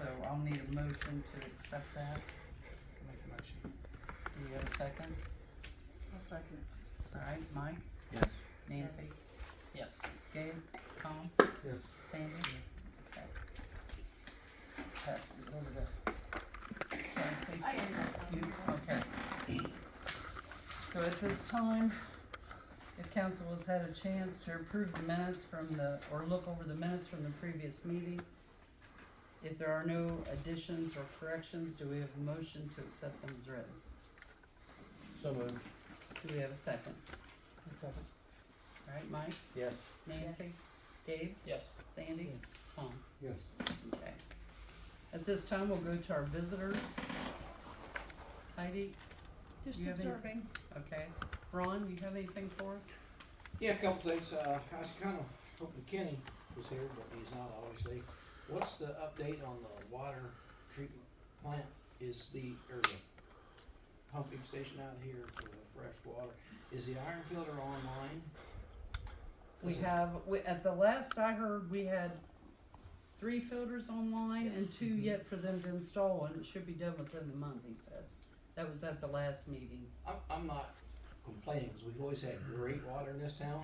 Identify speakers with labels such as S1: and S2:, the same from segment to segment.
S1: so I'll need a motion to accept that.
S2: Make a motion.
S1: Do you have a second?
S3: I'll second.
S1: Alright, Mike,
S2: Yes.
S1: Nancy,
S2: Yes.
S1: Gabe, Tom?
S4: Yes.
S1: Sandy? Yes. Okay. Pass it over to Cassie.
S3: I am not.
S1: You, okay. So at this time, if council has had a chance to approve the minutes from or look over the minutes from the previous meeting, if there are no additions or corrections, do we have a motion to accept them as written?
S4: So moved.
S1: Do we have a second?
S4: A second.
S1: Alright, Mike,
S4: Yes.
S1: Nancy,
S3: Yes.
S1: Gabe,
S2: Yes.
S1: Sandy, Tom?
S4: Yes.
S1: Okay. At this time, we'll go to our visitors. Heidi,
S3: Just
S1: You have any-
S3: observing.
S1: okay. Ron, you have anything for us?
S5: Yeah, a couple things. I was kind of hoping Kenny was here, but he's not obviously. What's the update on the water treatment plant? Is the pumping station out here for the fresh water? Is the iron filter online?
S1: At the last I heard, we had 3 filters online and 2 yet for them to install, and it should be done within the month, he said. That was at the last meeting.
S5: I'm not complaining because we've always had great water in this town,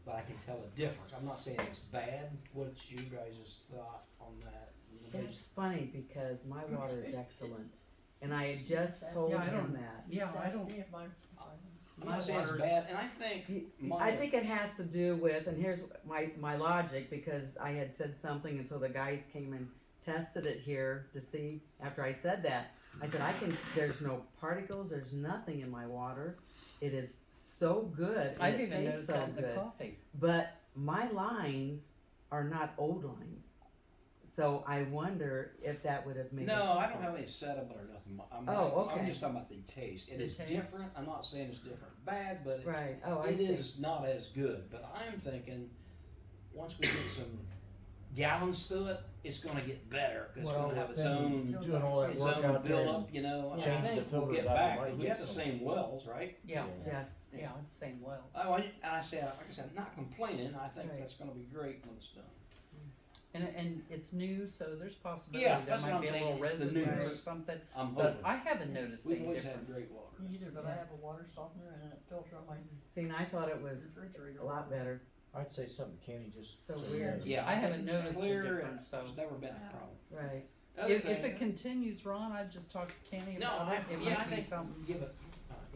S5: but I can tell a difference. I'm not saying it's bad. What's you guys' thought on that?
S6: It's funny because my water is excellent, and I had just told
S1: Yeah, I don't-
S6: him that.
S1: Yeah, I don't,
S3: If my,
S5: I'm not saying it's
S1: water's-
S5: bad, and I think
S6: I think it has to do with, and here's my logic, because I had said something, and so the guys came and tested it here to see, after I said that, I said, there's no particles, there's nothing in my water, it is so good,
S1: I've
S6: and it
S1: even
S6: tastes
S1: noticed
S6: so
S1: that in the
S6: good,
S1: coffee.
S6: but my lines are not old lines, so I wonder if that would have made a
S5: no, I don't have any
S6: difference.
S5: sediment or nothing. I'm
S6: okay.
S5: just talking about the taste. It
S1: The
S5: is
S1: taste?
S5: different. I'm not saying it's different bad, but
S6: Right, oh, I
S5: it
S6: see.
S5: is not as good. But I'm thinking once we get some gallons through it, it's going to get better because it's
S4: Well,
S5: going to have its
S4: then
S5: own
S4: doing all that
S5: its
S4: work
S5: own
S4: out there
S5: build
S4: and
S5: up. You know, I
S4: change the
S5: think we'll
S4: filters
S5: get
S4: out,
S5: back.
S4: you might
S5: We
S4: get
S5: have the
S4: some.
S5: same wells, right?
S1: Yeah,
S6: Yes,
S1: yeah, it's the same well.
S5: And I said, like I said, not complaining. I think
S6: Right.
S5: that's going to be great when it's done.
S1: And it's new, so there's possibility
S5: Yeah,
S1: there
S5: that's what
S1: might
S5: I'm
S1: be a little
S5: thinking, it's the
S1: residue or
S5: newness.
S1: something,
S5: I'm
S1: but
S5: hoping.
S1: I haven't noticed
S5: We've
S1: any
S5: always
S1: difference.
S5: had great water.
S3: me either, but I
S1: Yeah.
S3: have a water softener and a filter on my
S6: see, and I thought it was
S3: refrigerator.
S6: a lot better,
S4: I'd say something Kenny just.
S6: So
S4: said.
S6: weird.
S5: Yeah,
S1: I haven't
S5: think it's
S1: noticed the
S5: clear and
S1: difference, so.
S5: It's never been a problem.
S6: right.
S5: Other
S1: If
S5: thing-
S1: it continues, Ron, I'd just talk to Kenny
S5: no,
S1: about it, it
S5: yeah, I
S1: might be
S5: think
S1: something,
S5: give it.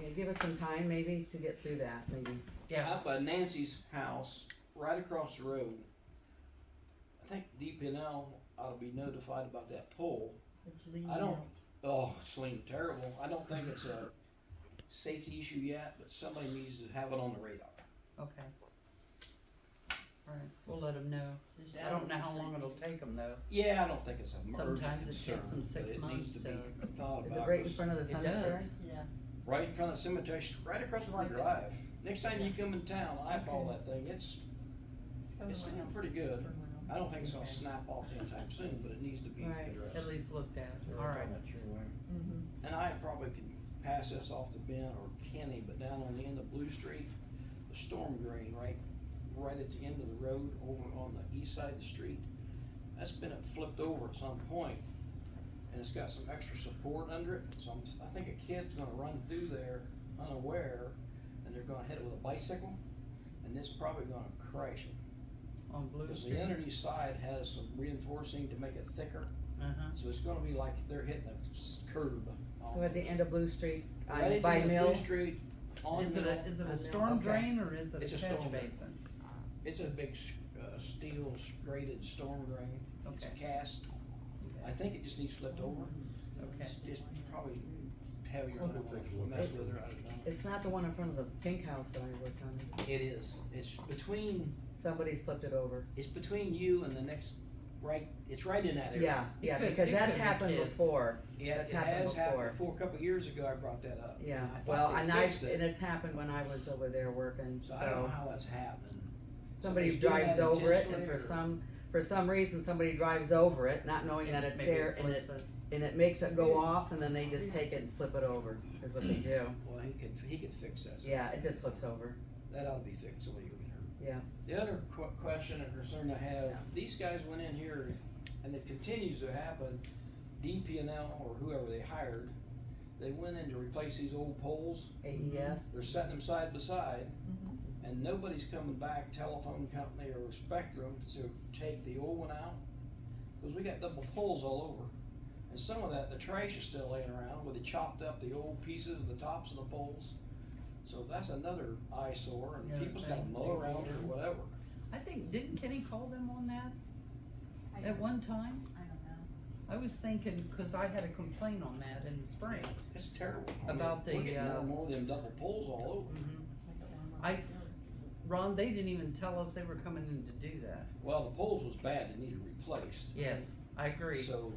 S6: Yeah, give us some time maybe to get through that, maybe.
S1: yeah.
S5: Up by Nancy's house, right across the road. I think DPNL ought to be notified about that pole.
S3: It's leaning
S5: I don't.
S3: out.
S5: Oh, it's leaning terrible. I don't think it's a safety issue yet, but somebody needs to have it on the radar.
S1: Okay. Alright, we'll let them know. I don't know how long it'll take them though.
S5: Yeah, I don't think it's a emergent
S1: Sometimes it takes
S5: concern,
S1: them 6
S5: but it
S1: months
S5: needs to be thought
S6: Is
S5: about.
S6: it right in
S5: 'cause
S6: front of the
S1: It does.
S6: cemetery?
S3: Yeah.
S5: right in front of the cemetery, right across the
S3: Like that.
S5: drive. Next time you come in town, eyeball that thing. It's
S3: coming
S5: it's
S3: to my house.
S5: pretty good.
S3: Turn around.
S5: I don't think it's gonna
S1: Okay.
S5: snap off anytime soon, but it needs to be
S6: Right.
S5: addressed.
S1: At least looked at,
S4: They're
S1: alright.
S4: on that tree line.
S3: Mhm.
S5: And I probably could pass this off to Ben or Kenny, but down on the end of Blue Street, the storm drain right at the end of the road over on the east side of the street, that's been flipped over at some point, and it's got some extra support under it, so I think a kid's gonna run through there unaware, and they're gonna hit it with a bicycle, and it's probably gonna crash it.
S1: On Blue
S5: Because the
S1: Street.
S5: underneath side has some reinforcing to make it thicker,
S1: Uh-huh.
S5: so it's gonna be like they're hitting a curb.
S6: So at the end of Blue Street,
S5: Right at the
S6: by
S5: end of
S6: Mill,
S5: Blue Street, on
S1: Is it
S5: Mill.
S1: a
S6: On
S1: storm
S6: okay.
S1: drain or is it
S5: It's
S1: a
S5: a
S1: catch
S5: storm drain.
S1: basin?
S5: It's a big steel grated storm drain. It's a
S1: Okay.
S5: cast. I think it just needs flipped over.
S1: Okay.
S5: It's probably heavier than I want to mess with her. I don't know.
S6: it's not the one in front of the pink house that I worked on, is it?
S5: It is. It's between.
S6: Somebody flipped it over.
S5: It's between you and the next. Right. It's right in that area.
S6: Yeah, yeah,
S1: could-
S6: because
S1: it
S6: that's
S1: could be
S6: happened
S1: kids.
S6: before,
S5: Yeah.
S6: That's
S5: It
S6: happened
S5: has
S6: before.
S5: happened before. A couple of years ago, I brought that up.
S6: yeah,
S5: I thought
S6: well,
S5: they
S6: and
S5: fixed it.
S6: it's happened when I was over there working,
S5: So I don't know
S6: so.
S5: how that's happening.
S6: Somebody
S5: Somebody's doing
S6: drives
S5: that
S6: over it, and
S5: intentionally,
S6: for some reason, somebody drives over it, not knowing that it's
S1: Maybe
S6: there, and
S1: flips
S6: it makes it go off, and then they just take it and flip it over, is what they do.
S5: Well, he could fix that.
S6: Yeah, it just flips over,
S5: That ought to be fixed so you get hurt.
S6: yeah.
S5: The other question and concern I have, these guys went in here, and it continues to happen, DP&L or whoever they hired, they went in to replace these old poles.
S6: AES.
S5: They're setting them side by side,
S3: Mhm.
S5: and nobody's coming back, telephone company or Spectrum, to take the old one out. Cause we got double poles all over. And some of that, the trash is still laying around where they chopped up the old pieces, the tops of the poles. So that's another eyesore, and
S1: Yeah,
S5: people's gotta
S1: thing.
S5: mow around it or whatever.
S1: I think, didn't Kenny call them on that
S3: I
S1: at
S3: don't-
S1: one time?
S3: I don't know.
S1: I was thinking, cause I had a complaint on that in the spring.
S5: It's terrible. I mean,
S1: About
S5: we're
S1: the,
S5: getting more and more of them double poles all over.
S1: Mhm.
S3: Make it one more
S1: I-
S3: big.
S1: Ron, they didn't even tell us they were coming in to do that.
S5: Well, the poles was bad, it needed replaced.
S1: Yes, I agree.
S5: So,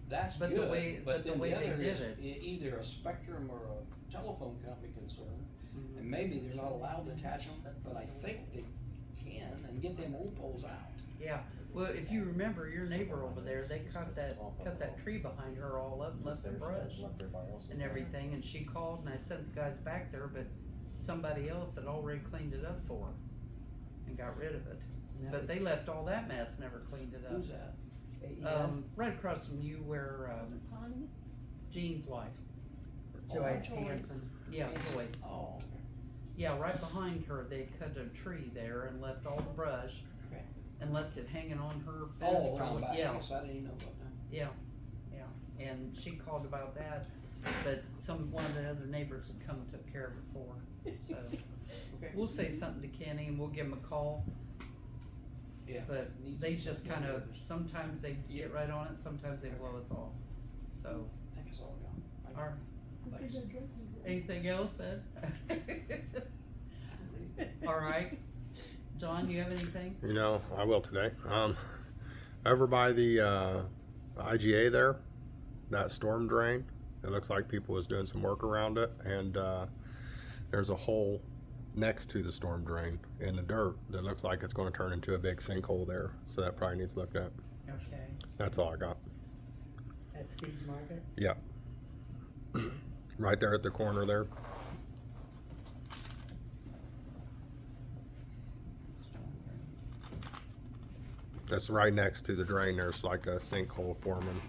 S5: that's
S1: But the
S5: good,
S1: way-
S5: but
S1: but the
S5: then
S1: way
S5: the
S1: they
S5: other
S1: did
S5: is
S1: it.
S5: either a Spectrum or a telephone company concern,
S1: Mhm.
S5: and maybe they're not allowed to attach them, but I think they can, and get them old poles out.
S1: Yeah, well, if you remember, your neighbor over there, they cut that tree behind her all up, left the brush and everything, and she called and I sent the guys back there, but somebody else had already cleaned it up for her and got rid of it.
S6: And that
S1: But
S6: was
S1: they left all that mess, never cleaned it up.
S5: Who's that?
S6: AES.
S1: Right across from you where,
S3: Connie?
S1: Jean's wife,
S6: Joyce
S3: Joyce.
S6: Hanson.
S1: yeah, Joyce.
S5: Oh, okay.
S1: Yeah, right behind her, they cut a tree there and left all the brush
S5: Okay.
S1: and left it hanging on her fence.
S5: Oh,
S1: or
S5: around
S1: what-
S5: back,
S1: Yeah,
S5: yes, I didn't even know about that.
S1: yeah, and she called about that, but one of the other neighbors had come and took care of it for her, so.
S5: Okay.
S1: We'll say something to Kenny and we'll give him a call,
S5: Yeah.
S1: but
S5: Needs to
S1: they
S5: be
S1: just
S5: something
S1: kinda,
S5: noticed.
S1: sometimes they get right on it, sometimes they blow us off, so,
S5: I think it's all gone.
S1: alright,
S5: Thanks.
S1: anything else, Ed? Alright, John, you have anything?
S7: You know, I will today. Over by the IGA there, that storm drain, it looks like people was doing some work around it, and there's a hole next to the storm drain in the dirt that looks like it's going to turn into a big sinkhole there. So that probably needs looked at.
S1: Okay,
S7: That's all I got.
S6: At Steve's Market.
S7: Yeah, right there at the corner there. That's right next to the drain. There's like a sinkhole forming.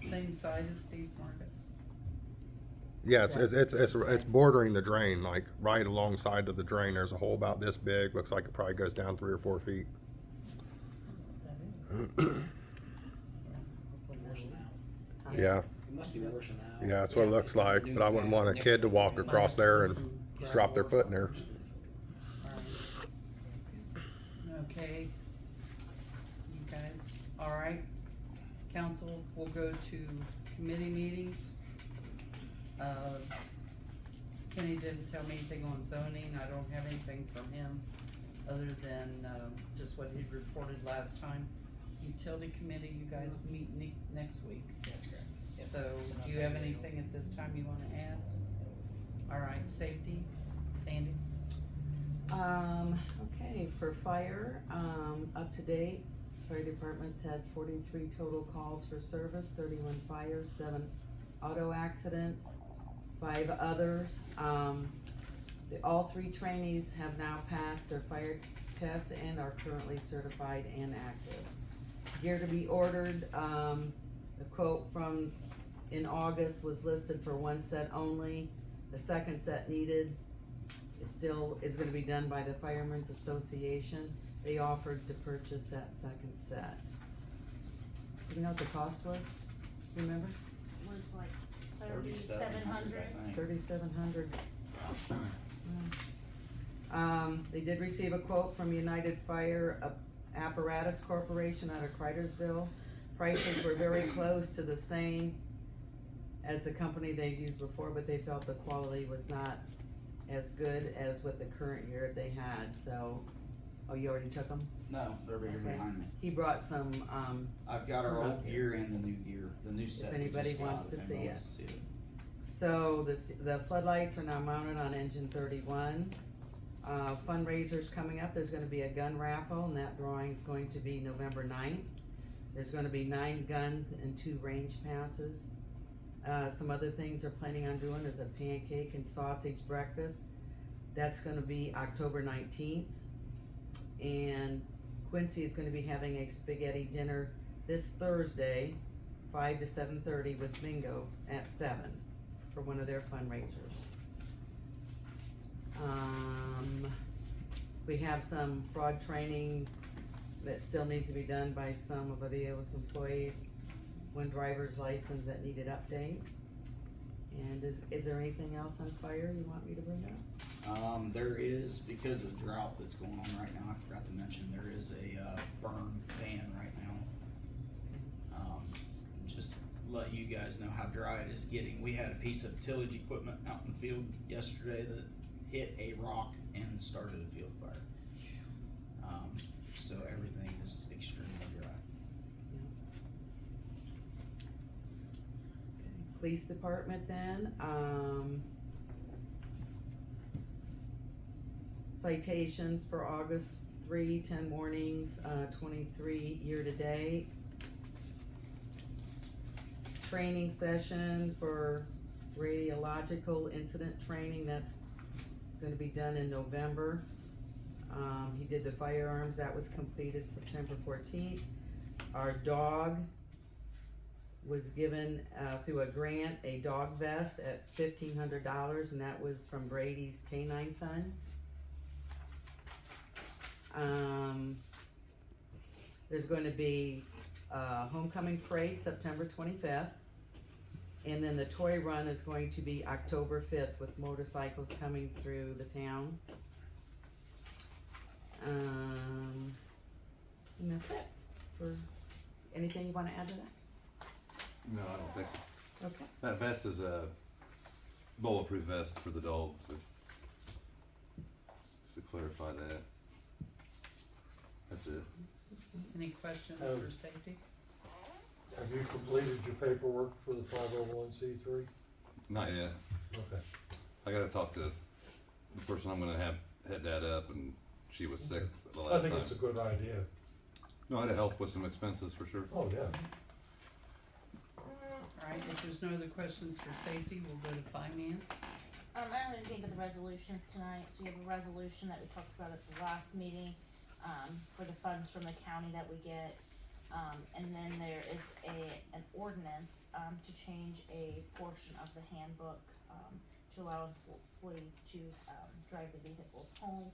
S1: same side as Steve's Market?
S7: Yeah, it's bordering the drain, like right alongside of the drain. There's a hole about this big. Looks like it probably goes down 3 or 4 feet. Yeah,
S5: It must be worse now.
S7: yeah, that's what it looks like. But I wouldn't want a kid to walk across there and drop their foot in there.
S1: Okay, you guys, alright, council, we'll go to committee meetings. Kenny didn't tell me anything on zoning, I don't have anything from him, other than, just what he'd reported last time. Utility committee, you guys meet next week,
S2: That's correct. Yep.
S1: so do you have anything at this time you wanna add? Alright, safety, Sandy?
S6: Okay, for fire, up to date, fire departments had 43 total calls for service, 31 fires, 7 auto accidents, 5 others. All 3 trainees have now passed their fire tests and are currently certified and active. Gear to be ordered, the quote from in August was listed for 1 set only. The second set needed is gonna be done by the Firemen's Association. They offered to purchase that second set. Do you know what the cost was? Remember?
S3: Was like 3,700.
S6: 3,700. They did receive a quote from United Fire Apparatus Corporation out of Cridersville. Prices were very close to the same as the company they've used before, but they felt the quality was not as good as what the current year they had, so, oh, you already took them?
S8: No, they're right here
S6: Okay.
S8: behind me.
S6: He brought some,
S8: I've got our old
S6: Okay.
S8: gear and the new gear, the new set. that
S6: anybody
S8: just got,
S6: wants to
S8: if
S6: see
S8: anyone
S6: it.
S8: wants to see it.
S6: so the floodlights are now mounted on engine 31. Fundraisers coming up, there's gonna be a gun raffle, and that drawing's going to be November 9th. There's gonna be 9 guns and 2 range passes. Some other things they're planning on doing is a pancake and sausage breakfast. That's gonna be October 19th. And Quincy is gonna be having a spaghetti dinner this Thursday 5 to 7:30 with bingo at 7 for one of their fundraisers. We have some fraud training that still needs to be done by some of Avios employees. One driver's license that needed update. And is there anything else on fire you want me to bring up?
S8: There is, because of the drought that's going on right now, I forgot to mention, there is a, burn ban right now. Just let you guys know how dry it is getting. We had a piece of tillage equipment out in the field yesterday that hit a rock and started a field fire. So everything is extremely dry.
S6: Police department then, citations for August 3, 10 warnings, 23 year to date. Training session for radiological incident training, that's gonna be done in November. He did the firearms, that was completed September 14th. Our dog was given, through a grant, a dog vest at $1,500, and that was from Brady's Canine Fund. There's going to be a homecoming parade September 25th, and then the toy run is going to be October 5th with motorcycles coming through the town. And that's it. For anything you wanna add to that?
S9: No, I don't think.
S6: Okay.
S9: That vest is a bulletproof vest for the dog, to clarify that. That's it.
S1: Any questions for safety?
S4: Have you completed your paperwork for the 501c3?
S9: Not yet.
S4: Okay.
S9: I gotta talk to the person I'm gonna have head that up, and she was sick the
S4: I
S9: last
S4: think
S9: time.
S4: it's a good idea.
S9: No, it'd help with some expenses for sure.
S4: Oh, yeah.
S1: Alright, if there's no other questions for safety, we'll go to finance.
S3: I don't really think of the resolutions tonight, so we have a resolution that we talked about at the last meeting, for the funds from the county that we get. And then there is an ordinance, to change a portion of the handbook, to allow employees to, drive the vehicles home.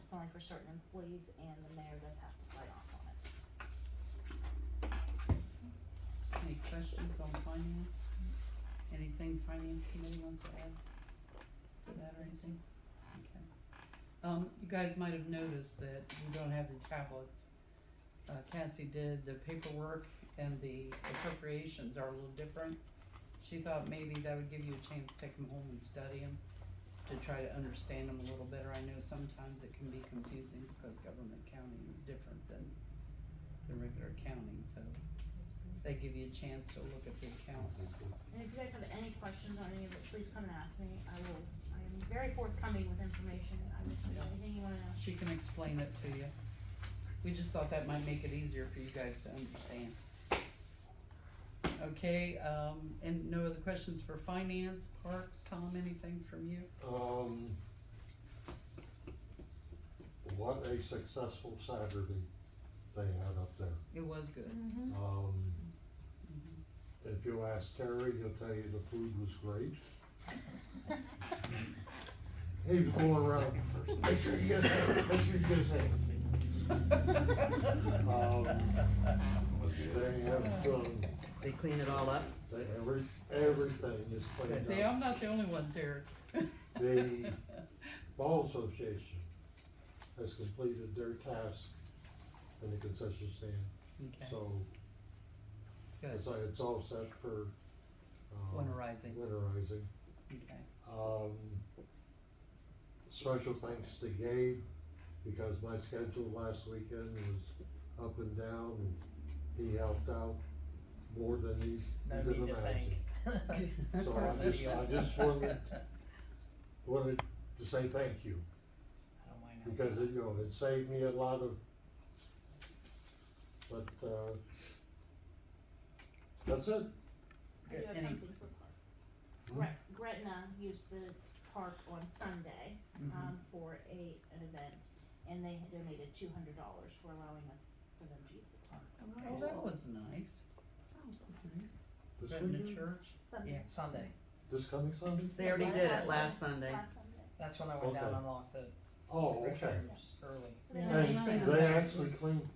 S3: It's only for certain employees, and the mayor does have to sign off on it.
S1: Any questions on finance? Anything finance committee wants to add to that or anything? Okay. You guys might have noticed that we don't have the tablets. Cassie did the paperwork and the appropriations are a little different. She thought maybe that would give you a chance to take them home and study them, to try to understand them a little better. I know sometimes it can be confusing because government accounting is different than the regular accounting, so they give you a chance to look at the accounts.
S3: And if you guys have any questions on any of it, please come and ask me. I am very forthcoming with information. I will tell you anything you wanna know.
S1: She can explain it to you. We just thought that might make it easier for you guys to understand. Okay, and no other questions for finance, parks, Tom, anything from you?
S4: What a successful Saturday they had up there.
S1: It was good.
S4: If you ask Terry, he'll tell you the food was great. He was going around, make sure you get it, make sure you get it. They have done,
S6: They clean it all up?
S4: everything is cleaned
S1: See,
S4: up.
S1: I'm not the only one, Derek.
S4: The Ball Association has completed their task in the concession stand,
S1: Okay,
S4: so
S1: good,
S4: it's all set for,
S1: winterizing,
S4: winterizing.
S1: okay,
S4: Special thanks to Gabe, because my schedule last weekend was up and down, and he helped out more than you could imagine. So I just wanted to say thank you,
S2: I don't mind helping
S4: because
S2: out.
S4: it saved me a lot of, but, that's it.
S3: I do have
S1: Any-
S3: something for park. Gretna used the park on Sunday, for an event, and they had donated $200 for allowing us, for them to use the park.
S1: oh, that was nice. put in the
S4: weekend?
S1: church.
S3: Sunday.
S1: Yeah.
S2: Sunday.
S4: This coming Sunday?
S6: They already did it last Sunday.
S3: Last Sunday.
S2: That's when I went down
S4: Okay.
S2: and unlocked the
S4: Oh, okay.
S2: restrooms early.
S3: So they
S1: Yeah,
S3: have
S1: it's
S4: And
S1: nice.
S3: Sunday.
S4: they actually cleaned,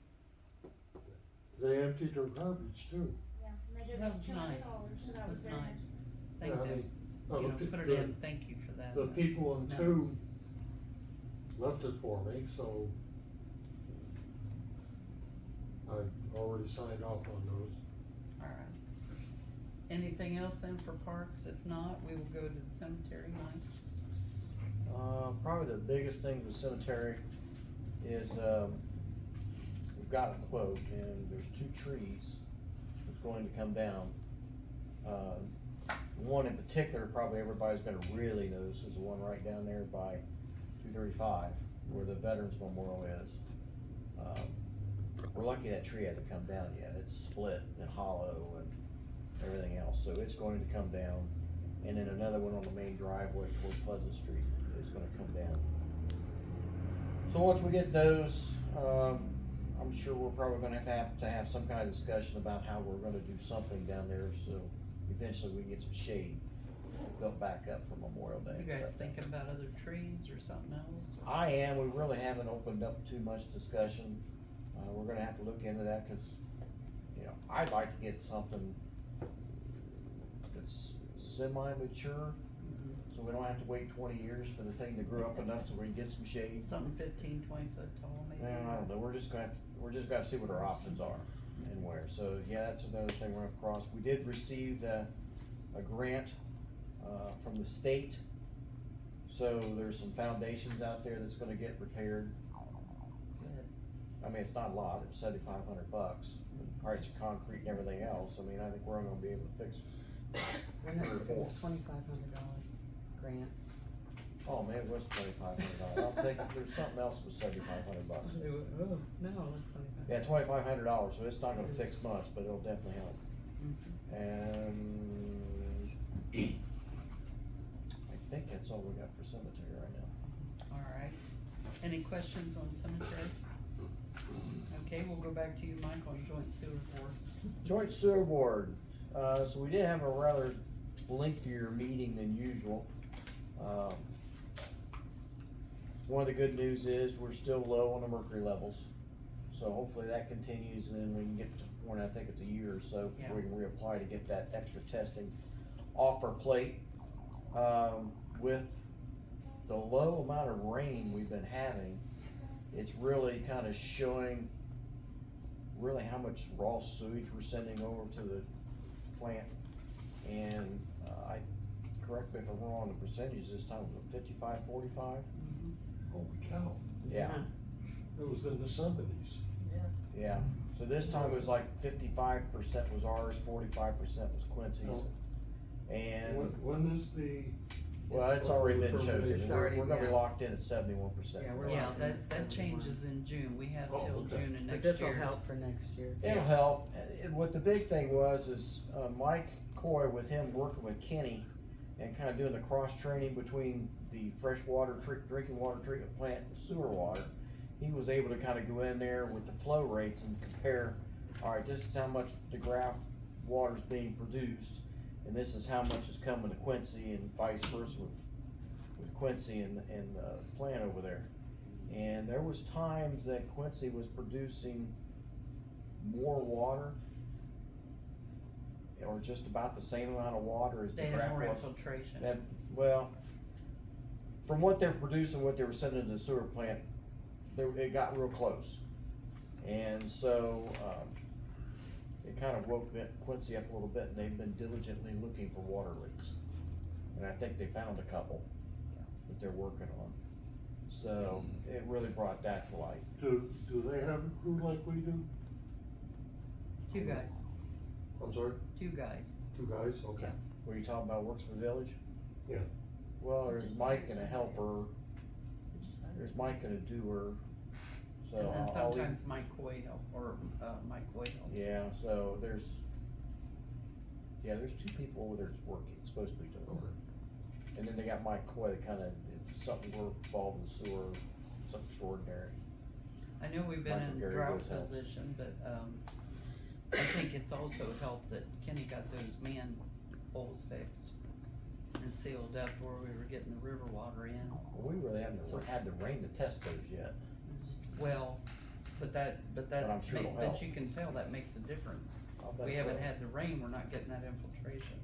S4: they emptied their garbage too.
S3: Yeah, and they did
S1: That
S3: about
S1: was
S3: $200,
S1: nice.
S3: so
S1: That
S3: that
S1: was
S3: was very
S1: nice.
S3: nice.
S1: Thank
S4: Yeah, I
S1: them,
S4: mean,
S1: you know,
S4: the,
S1: put it
S4: the-
S1: in, thank you for that.
S4: the people in
S1: No,
S4: two left it for me, so I already signed off on those.
S1: Alright. Anything else then for parks? If not, we will go to the cemetery, Mike.
S10: Probably the biggest thing with cemetery is, we've got a quote and there's 2 trees that's going to come down. One in particular, probably everybody's gonna really notice is the one right down there by 235, where the Veterans Memorial is. We're lucky that tree hasn't come down yet. It's split and hollow and everything else, so it's going to come down. And then another one on the main driveway toward Pleasant Street is gonna come down. So once we get those, I'm sure we're probably gonna have to have some kind of discussion about how we're gonna do something down there, so eventually we can get some shade built back up for Memorial Day.
S1: You
S10: and
S1: guys
S10: stuff.
S1: thinking about other trees or something else? or-
S10: I am, we really haven't opened up too much discussion. We're gonna have to look into that, cause, you know, I'd like to get something that's semi-mature, so we don't have to wait 20 years for the thing to grow up enough so we can get some shade.
S1: Something 15, 20 foot tall maybe?
S10: I don't know, we're just gonna see what our options are and where, so, yeah, that's another thing we're gonna have to cross. We did receive a grant, from the state, so there's some foundations out there that's gonna get repaired.
S1: Good.
S10: I mean, it's not a lot, it's $7,500, price of concrete and everything else, I mean, I think we're gonna be able to fix.
S6: And
S10: Three or
S6: it
S10: four.
S6: was $2,500 grant.
S10: Oh, man, it was $2,500, I'm thinking, there's something else that was $7,500.
S6: Oh, no, it's 25.
S10: Yeah, $2,500, so it's not gonna fix much, but it'll definitely help.
S1: Mhm.
S10: And I think that's all we got for cemetery right now.
S1: Alright. Any questions on cemetery? Okay, we'll go back to you, Mike, on joint sewer board.
S10: Joint sewer board, so we did have a rather lengthier meeting than usual. One of the good news is we're still low on the mercury levels, so hopefully that continues and then we can get to the point, I think it's a year or so, before we can reapply to get that extra testing off our plate. With the low amount of rain we've been having, it's really kinda showing really how much raw sewage we're sending over to the plant. And, correct me if I'm wrong, the percentage this time was 55, 45?
S4: Holy cow,
S10: Yeah,
S4: it was in the seventies.
S10: yeah. So this time it was like 55% was ours, 45% was Quincy's. And,
S4: When is the?
S10: well, it's already been chosen,
S6: It's
S10: and we're
S6: already-
S10: gonna be
S6: yeah.
S10: locked in at 71%.
S6: Yeah,
S10: for
S6: we're
S10: that.
S1: Yeah,
S6: locked in
S1: that
S6: at 71.
S1: changes in June, we have
S4: Oh,
S1: till
S4: okay.
S1: June of
S6: But
S1: next
S6: this'll
S1: year.
S6: help for next year.
S10: It'll help. What the big thing was is, Mike Coy, with him working with Kenny and kinda doing the cross-training between the freshwater drinking water treatment plant and sewer water, he was able to kinda go in there with the flow rates and compare, alright, this is how much DeGraff water's being produced, and this is how much is coming to Quincy, and vice versa with Quincy and the plant over there. And there was times that Quincy was producing more water, or just about the same amount of water as
S1: They have
S10: DeGraff
S1: more
S10: was.
S1: infiltration.
S10: That, well, from what they're producing, what they were sending to the sewer plant, it got real close. And so, it kind of woke Quincy up a little bit, and they've been diligently looking for water leaks. And I think they found a couple that they're working on. So, it really brought that to light.
S4: Do they have a crew like we do?
S1: 2 guys,
S4: I'm sorry,
S1: 2 guys.
S4: 2 guys, okay.
S10: Were you talking about Works for the Village?
S4: Yeah.
S10: Well, there's Mike and a helper, there's Mike and a doer, so
S1: And then
S10: I'll leave-
S1: sometimes Mike Coy help, or, Mike Coy helps.
S10: Yeah, so there's 2 people over there that's working, supposed to be doing
S4: Okay.
S10: it. And then they got Mike Coy that kinda, if something were involved in the sewer, something extraordinary.
S1: I know we've been
S10: Michael
S1: in
S10: Gary
S1: drought
S10: goes help.
S1: position, but, I think it's also helped that Kenny got those manholes fixed and sealed up where we were getting the river water in.
S10: We really haven't had the rain to test those yet.
S1: Well, but
S10: I'm sure it'll help.
S1: but you can tell that makes a difference.
S10: I'll bet
S1: We
S10: it
S1: haven't
S10: will.
S1: had the rain, we're not getting that infiltration.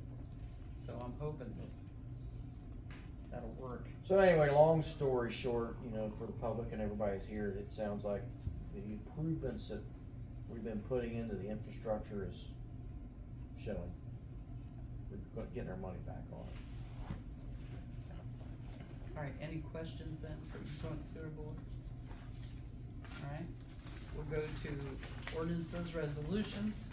S1: So I'm hoping that that'll work.
S10: So anyway, long story short, you know, for the public and everybody's here, it sounds like the improvements that we've been putting into the infrastructure is showing. We're getting our money back on it.
S1: Alright, any questions then for the joint sewer board? Alright, we'll go to ordinances, resolutions.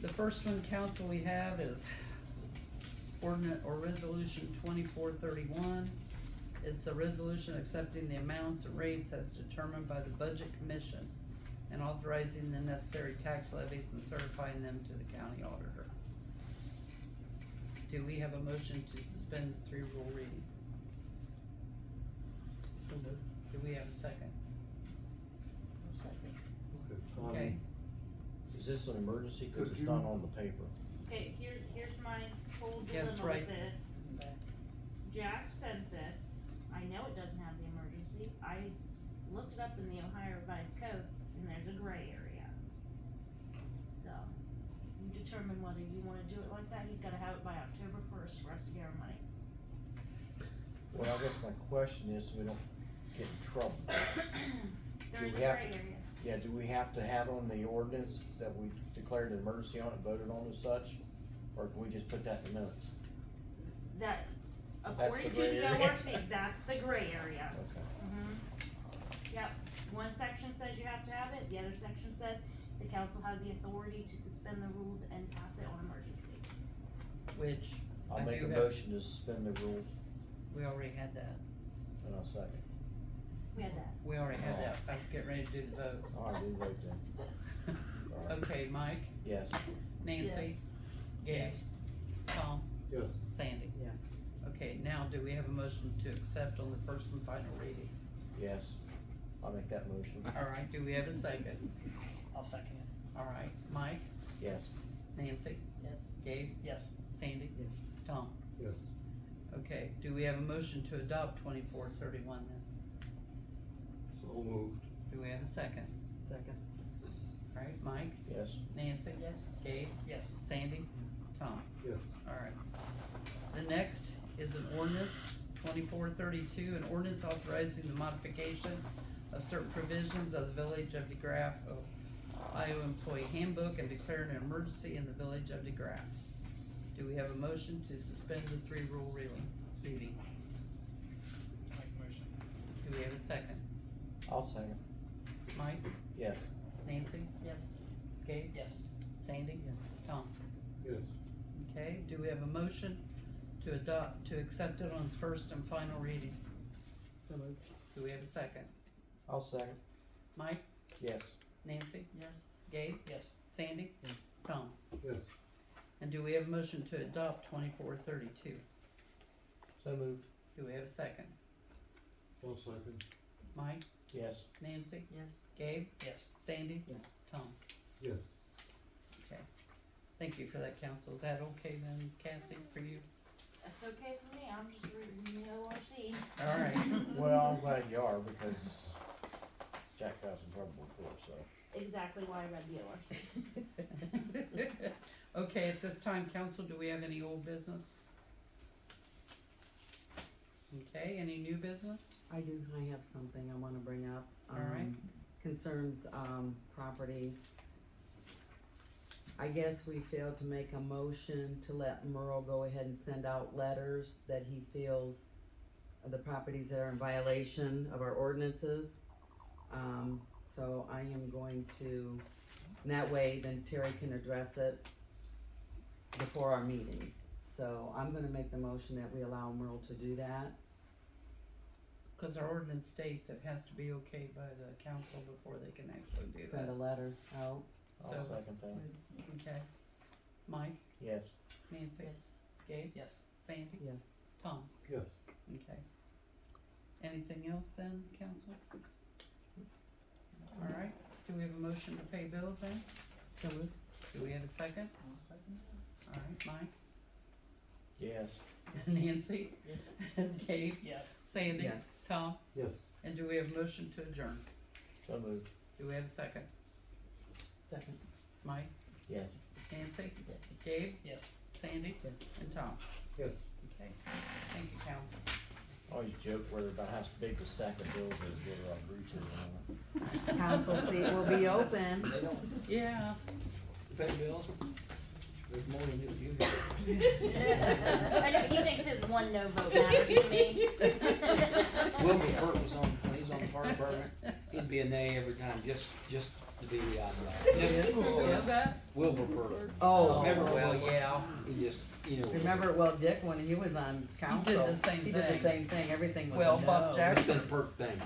S1: The first one, council, we have is ordinance or resolution 2431. It's a resolution accepting the amounts and rates as determined by the budget commission and authorizing the necessary tax levies and certifying them to the county auditor. Do we have a motion to suspend the three rule reading? So moved. Do we have a second? Okay,
S10: Is this an emergency? Cause
S4: Could
S10: it's
S4: you-
S10: not on the paper.
S3: Okay, here's my whole
S1: Yeah, that's
S3: dilemma
S1: right.
S3: with this. Jack sent this, I know it doesn't have the emergency, I looked it up in the Ohio Revised Code, and there's a gray area. So, you determine whether you wanna do it like that, he's gotta have it by October 1st for us to get our money.
S10: Well, I guess my question is, so we don't get in trouble.
S3: There is a
S10: we have
S3: gray
S10: to-
S3: area.
S10: Yeah, do we have to have on the ordinance that we declared an emergency on it, voted on as such? Or can we just put that in the minutes?
S3: That,
S10: the
S3: according to
S10: gray
S3: the
S10: area.
S3: ORC, that's the gray area.
S10: Okay.
S3: Yep, one section says you have to have it, the other section says the council has the authority to suspend the rules and pass it on emergency.
S1: which
S10: I'll
S1: I
S10: make a
S1: do have-
S10: motion to suspend the rules,
S1: we already had that.
S10: and I'll second.
S3: We had that.
S1: We already had that. I was getting ready to do the vote.
S10: Alright, we vote then. Alright.
S1: Okay, Mike,
S10: Yes.
S1: Nancy,
S3: Yes.
S1: Gabe,
S2: Yes.
S1: Tom,
S4: Yes.
S1: Sandy.
S6: Yes.
S1: Okay, now do we have a motion to accept on the first and final reading?
S10: Yes. I'll make that motion.
S1: Alright, do we have a second?
S2: I'll second it.
S1: Alright, Mike,
S10: Yes.
S1: Nancy,
S2: Yes.
S1: Gabe,
S2: Yes.
S1: Sandy,
S6: Yes.
S1: Tom.
S4: Yes.
S1: Okay, do we have a motion to adopt 2431 then?
S4: So moved.
S1: Do we have a second?
S6: Second.
S1: Alright, Mike,
S10: Yes.
S1: Nancy,
S2: Yes.
S1: Gabe,
S2: Yes.
S1: Sandy, Tom.
S4: Yes.
S1: Alright. The next is an ordinance, 2432, an ordinance authorizing the modification of certain provisions of the Village of DeGraff, Ohio Employee Handbook and declaring an emergency in the Village of DeGraff. Do we have a motion to suspend the three rule reading?
S2: Make a motion.
S1: Do we have a second?
S10: I'll second.
S1: Mike,
S10: Yes.
S1: Nancy,
S2: Yes.
S1: Gabe,
S2: Yes.
S1: Sandy, Tom?
S4: Yes.
S1: Okay, do we have a motion to adopt, to accept it on its first and final reading?
S6: So moved.
S1: Do we have a second?
S10: I'll second.
S1: Mike,
S10: Yes.
S1: Nancy,
S2: Yes.
S1: Gabe,
S2: Yes.
S1: Sandy,
S6: Yes.
S1: Tom?
S4: Yes.
S1: And do we have a motion to adopt 2432?
S10: So moved.
S1: Do we have a second?
S4: I'll second.
S1: Mike,
S10: Yes.
S1: Nancy,
S2: Yes.
S1: Gabe,
S2: Yes.
S1: Sandy,
S6: Yes.
S1: Tom?
S4: Yes.
S1: Okay. Thank you for that, council. Is that okay then, Cassie, for you?
S3: That's okay for me, I'm just reading the ORC.
S1: All right.
S10: Well, I'm glad you are, because Jack got us in trouble before, so.
S3: Exactly why I read the ORC.
S1: Okay, at this time, council, do we have any old business? Okay, any new business?
S6: I do, I have something I wanna bring up.
S1: Alright.
S6: Concerns, properties. I guess we failed to make a motion to let Merle go ahead and send out letters that he feels of the properties that are in violation of our ordinances. So I am going to, and that way then Terry can address it before our meetings. So I'm gonna make the motion that we allow Merle to do that.
S1: Cause our ordinance states it has to be okay by the council before they can actually do
S6: Send a
S1: that.
S6: letter out.
S10: I'll
S1: So-
S10: second that.
S1: Okay. Mike,
S10: Yes.
S1: Nancy,
S2: Yes.
S1: Gabe,
S2: Yes.
S1: Sandy,
S6: Yes.
S1: Tom?
S4: Yes.
S1: Okay. Anything else then, council? Alright, do we have a motion to pay bills then?
S6: So moved.
S1: Do we have a second? Alright, Mike,
S10: Yes.
S1: Nancy, Gabe,
S2: Yes.
S1: Sandy,
S6: Yes.
S1: Tom,
S4: Yes.
S1: and do we have a motion to adjourn?
S10: So moved.
S1: Do we have a second?
S6: Second.
S1: Mike,
S10: Yes.
S1: Nancy,
S6: Yes.
S1: Gabe,
S2: Yes.
S1: Sandy,
S6: Yes.
S1: and Tom.
S4: Yes.
S1: Okay, thank you, council.
S10: I always joke whether about how big the stack of bills is, whether I'll agree to it or not.
S6: Council seat will be open.
S5: They don't
S1: Yeah.
S5: pay bills. There's more than you.
S3: I know, he thinks his one no vote matters to me.
S5: Wilbur Burt was on, when he's on the fire department, he'd be a nay every time, just to be the odd
S1: Who
S5: guy.
S1: is that?
S5: Wilbur Burt,
S6: Oh,
S5: Remember
S1: well,
S5: Wilbur?
S1: yeah.
S5: he just, you know.
S6: remember, well, Dick, when he was on council.
S1: the same
S6: He did
S1: thing.
S6: the same thing, everything was
S1: Well,
S6: no.
S1: Bob Jackson.
S5: It's been a Burt thing.